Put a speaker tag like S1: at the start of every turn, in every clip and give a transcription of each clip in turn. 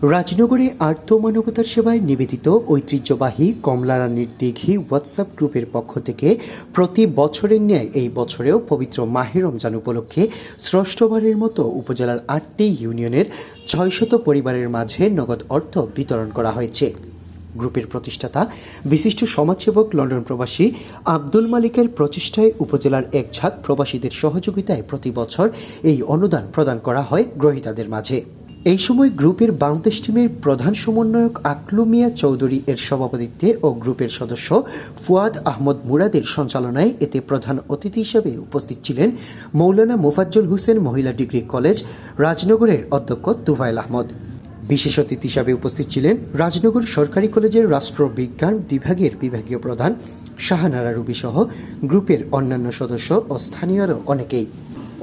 S1: রাজনগরে আর্থ মানবতার সেবায় নিবেদিত ঐতিহ্যবাহী কমলারানীর দিঘি হোয়াটসঅ্যাপ গ্রুপের পক্ষ থেকে প্রতি বছরের ন্যায় এই বছরেও পবিত্র মাহে রমজান উপলক্ষে ষষ্ঠবারের মতো উপজেলার ৮টি ইউনিয়নের ৬০০ পরিবারের মাঝে নগদ অর্থ বিতরণ করা হয়েছে। গ্রুপের প্রতিষ্ঠাতা বিশিষ্ট সমাজসেবক লন্ডন প্রবাসী আব্দুল মালিকের প্রচেষ্টায় উপজেলার এক ঝাঁক প্রবাসীদের সহযোগিতায় প্রতি বছর এই অনুদান প্রদান করা হয় গ্রহীতাদের মাঝে। এই সময় গ্রুপের বাংলাদেশ টিমের প্রধান সমন্বয়ক আকলু মিয়া চৌধুরী এর সভাপতিত্বে ও গ্রুপের সদস্য ফুয়াদ আহমদ মুরাদের সঞ্চালনায় এতে প্রধান অতিথি হিসেবে উপস্থিত ছিলেন মৌলানা মোফাজ্জল হোসেন মহিলা ডিগ্রি কলেজ রাজনগরের অধ্যক্ষ তুফাইল আহমদ। বিশেষ অতিথি হিসাবে উপস্থিত ছিলেন রাজনগর সরকারি কলেজের রাষ্ট্রবিজ্ঞান বিভাগের বিভাগীয় প্রধান শাহানারা রুবি সহ গ্রুপের অন্যান্য সদস্য ও স্থানীয়রা অনেকেই।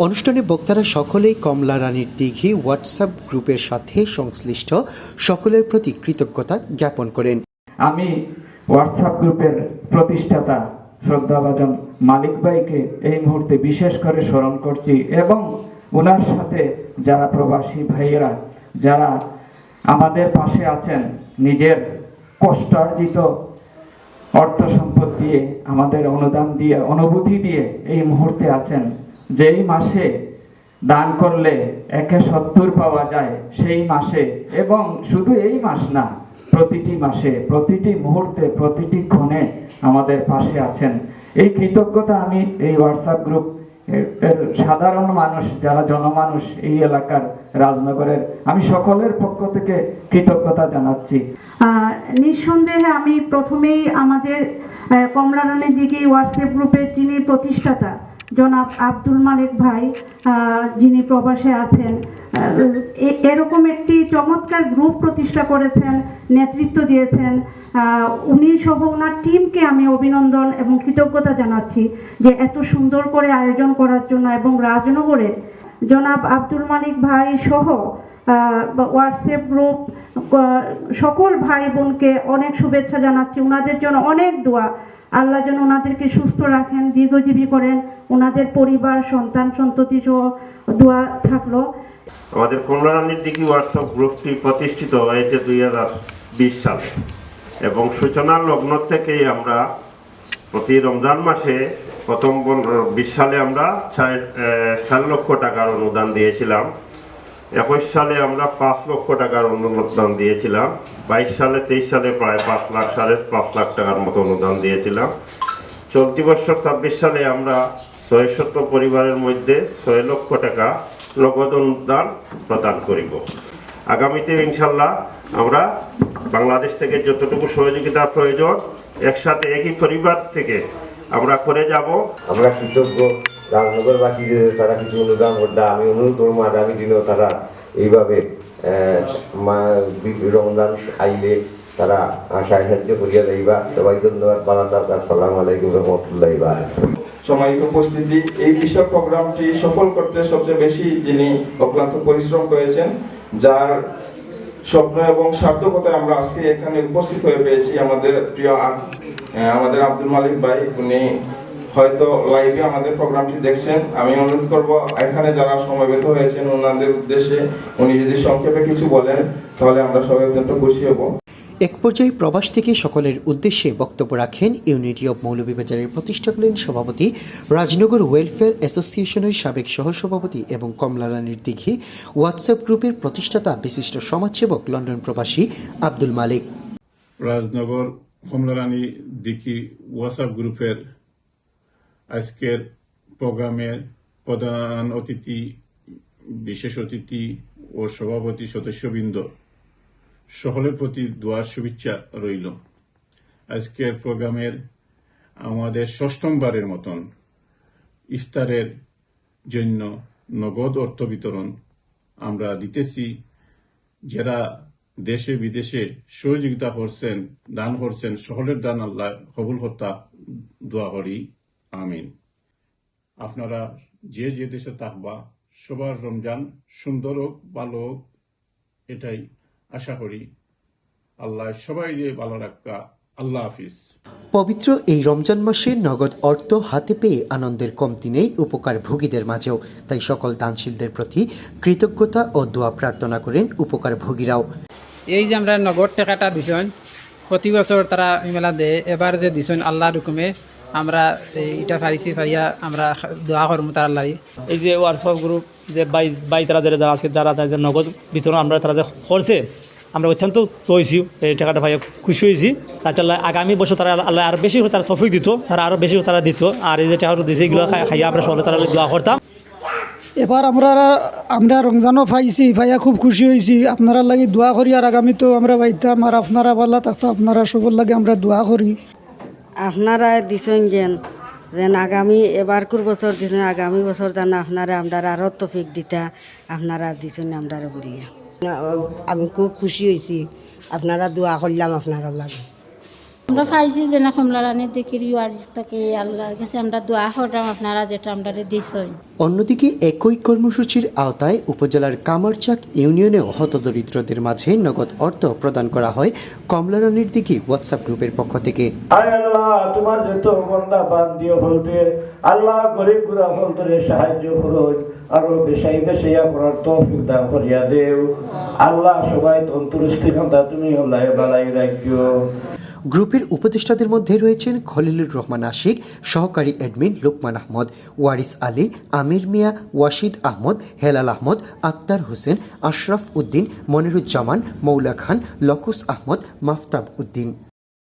S1: অনুষ্ঠানে বক্তারা সকলেই কমলা রানীর দিঘি হোয়াটসঅ্যাপ গ্রুপের সাথে সংশ্লিষ্ট সকলের প্রতি কৃতজ্ঞতা জ্ঞাপন করেন।
S2: আমি হোয়াটসঅ্যাপ গ্রুপের প্রতিষ্ঠাতা শ্রদ্ধাভাজন মালিক ভাইকে এই মুহূর্তে বিশেষ করে স্মরণ করছি এবং ওনার সাথে যারা প্রবাসী ভাইয়েরা যারা আমাদের পাশে আছেন, নিজের কষ্টার্জিত অর্থ সম্পদ দিয়ে আমাদের অনুদান দিয়ে অনুভূতি দিয়ে এই মুহূর্তে আছেন। যেই মাসে দান করলে 170 পাওয়া যায় সেই মাসে, এবং শুধু এই মাস না, প্রতিটি মাসে প্রতিটি মুহূর্তে প্রতিটি ক্ষণে আমাদের পাশে আছেন। এই কৃতজ্ঞতা আমি এই হোয়াটসঅ্যাপ গ্রুপ এর সাধারণ মানুষ যারা জনমানুষ এই এলাকার রাজনগরের আমি সকলের পক্ষ থেকে কৃতজ্ঞতা জানাচ্ছি।
S3: নিঃসন্দেহে আমি প্রথমেই আমাদের কমলারানীর দিঘি হোয়াটসঅ্যাপ গ্রুপের যিনি প্রতিষ্ঠাতা জনাব আব্দুল মালিক ভাই, যিনি প্রবাসে আছেন, এরকম একটি চমৎকার গ্রুপ প্রতিষ্ঠা করেছেন, নেতৃত্ব দিয়েছেন। উনি সহ ওনার টিমকে আমি অভিনন্দন এবং কৃতজ্ঞতা জানাচ্ছি যে এত সুন্দর করে আয়োজন করার জন্য, এবং রাজনগরে জনাব আব্দুল মালিক ভাই সহ হোয়াটসঅ্যাপ গ্রুপ সকল ভাই বোনকে অনেক শুভেচ্ছা জানাচ্ছি। ওনাদের জন্য অনেক দোয়া, আল্লাহ যেন ওনাদেরকে সুস্থ রাখেন, দীর্ঘজীবী করেন, ওনাদের পরিবার সন্তান সন্ততি সহ দোয়া থাকলো।
S4: আমাদের কমলারানীর দিঘি হোয়াটসঅ্যাপ গ্রুপটি প্রতিষ্ঠিত হয়েছে 2020 সালে এবং সূচনার লগ্ন থেকেই আমরা প্রতি রমজান মাসে প্রথম 20 সালে আমরা 4 লক্ষ টাকার অনুদান দিয়েছিলাম, 21 সালে আমরা 5 লক্ষ টাকার অনুদান দিয়েছিলাম, 22 সালে 23 সালে প্রায় 5 লাখ 5.5 লাখ টাকার মতো অনুদান দিয়েছিলাম। চলতি বছর 26 সালে আমরা 600 পরিবারের মধ্যে 6 লক্ষ টাকা নগদ অনুদান প্রদান করিব। আগামীতে ইনশাল্লাহ আমরা বাংলাদেশ থেকে যতটুকু সহযোগিতার প্রয়োজন একসাথে একই পরিবার থেকে আমরা করে যাব।
S5: আমরা কৃতজ্ঞ রাজনগরবাসীর তারা কিছু অনুদান করলে আমি অনুরোধ করবো আগামী দিনেও তারা এইভাবে রমজান আইলে তারা সাহায্য করিয়া যাইবা। সবাই ধন্যবাদ। আসসালামু আলাইকুম রহমতুল্লাহ।
S6: সম্মানিত উপস্থিতি, এই বিশাল প্রোগ্রামটি সফল করতে সবচেয়ে বেশি যিনি অক্লান্ত পরিশ্রম করেছেন, যার স্বপ্ন এবং সার্থকতায় আমরা আজকে এখানে উপস্থিত হয়ে পেয়েছি, আমাদের প্রিয় আমাদের আব্দুল মালিক ভাই। উনি হয়তো লাইভে আমাদের প্রোগ্রামটি দেখছেন। আমি অনুরোধ করব এখানে যারা সমবেত হয়েছেন ওনাদের উদ্দেশ্যে উনি যদি সংক্ষেপে কিছু বলেন তাহলে আমরা সবাই অত্যন্ত খুশি হব।
S1: এক পর্যায়ে প্রবাস থেকে সকলের উদ্দেশ্যে বক্তব্য রাখেন ইউনিটি অব মৌলভীবাজারের প্রতিষ্ঠাকালীন সভাপতি, রাজনগর ওয়েলফেয়ার অ্যাসোসিয়েশনের সাবেক সহসভাপতি এবং কমলারানীর দিঘি হোয়াটসঅ্যাপ গ্রুপের প্রতিষ্ঠাতা বিশিষ্ট সমাজসেবক লন্ডন প্রবাসী আব্দুল মালিক।
S7: রাজনগর কমলারানী দিঘি হোয়াটসঅ্যাপ গ্রুপের আজকের প্রোগ্রামের প্রধান অতিথি, বিশেষ অতিথি ও সভাপতি সদস্যবৃন্দ সকলের প্রতি দোয়ার শুভেচ্ছা রইল। আজকের প্রোগ্রামের আমাদের ষষ্ঠমবারের মতন ইফতারের জন্য নগদ অর্থ বিতরণ আমরা দিতেছি। যারা দেশে বিদেশে সহযোগিতা করছেন, দান করছেন, সকলের দান আল্লাহ কবুল হত্যা দোয়া করি, আমিন। আপনারা যে যে দেশে থাকবা সবার রমজান সুন্দর হোক, ভালো হোক, এটাই আশা করি। আল্লাহ সবাই ভালো রাখা। আল্লাহ হাফিজ।
S1: পবিত্র এই রমজান মাসে নগদ অর্থ হাতে পেয়ে আনন্দের কমতি নেই উপকার ভোগীদের মাঝেও। তাই সকল দানশীলদের প্রতি কৃতজ্ঞতা ও দোয়া প্রার্থনা করেন উপকার ভোগীরাও।
S8: এই যে আমরা নগদ টাকাটা দিছেন প্রতি বছর তারা মেলা দেয়, এবার যে দিছেন আল্লাহর হুকুমে আমরা এটা পারিছি পাইয়া আমরা দোয়া করবো তার আল্লাহ।
S9: এই যে হোয়াটসঅ্যাপ গ্রুপ যে বাই তারা যারা আজকে যারা তাদের নগদ বিতরণ আমরা তারা করছে, আমরা অত্যন্ত হয়েছি, এই টাকাটা ভাইয়া খুশি হয়েছি। তাকে আগামী বছর তারা আল্লাহ আরও বেশি তারা তফিক দিত, তারা আরও বেশি তারা দিত। আর এই যে টাকা দিছে এগুলো খাইয়া আমরা সকলে তারা দোয়া করতাম।
S10: এবার আমরা রমজানও পাইছি, ভাইয়া খুব খুশি হয়েছি। আপনারা লাগে দোয়া করি, আর আগামী তো আমরা পাইতাম, আর আপনারা ভালো থাকতো, আপনারা সবার লাগে আমরা দোয়া করি।
S11: আপনারা দিছেন যেন আগামী এবারকুর বছর দিছেন, আগামী বছর যেন আপনারা আমরা আরও তফিক দিতা আপনারা দিছেন আমরা বলিয়া।
S12: আমি খুব খুশি হয়েছি, আপনারা দোয়া করলাম আপনারা লাগে।
S13: আমরা পাইছি যে না কমলারানীর দিকের থেকে আল্লাহর কাছে আমরা দোয়া করলাম আপনারা যেটা আমরা দিছেন।
S1: অন্যদিকে একই কর্মসূচির আওতায় উপজেলার কামারচাক ইউনিয়নেও হতদরিদ্রদের মাঝে নগদ অর্থ প্রদান করা হয় কমলারানীর দিঘি হোয়াটসঅ্যাপ গ্রুপের পক্ষ থেকে।
S2: আল্লাহ তোমার যত বন্দা বান্দিও বলতে আল্লাহ গরিব গুড়া বলতে সাহায্য করুন, আরো বেশাইয়া করার তৌফিক দান করিয়া দেও। আল্লাহ সবাই তন্দুরুস্তি খান্দা তুমি আল্লাহ বালাই রাখিও।
S1: গ্রুপের উপদেষ্টাদের মধ্যে রয়েছেন খলিলুর রহমান আশিক, সহকারী অ্যাডমিন লোকমান আহমদ, ওয়ারিস আলী, আমির মিয়া, ওয়াশিদ আহমদ, হেলাল আহমদ, আক্তার হোসেন, আশরাফ উদ্দিন, মনিরুজ্জামান, মৌলা খান, লকুস আহমদ, মাফতাব উদ্দিন।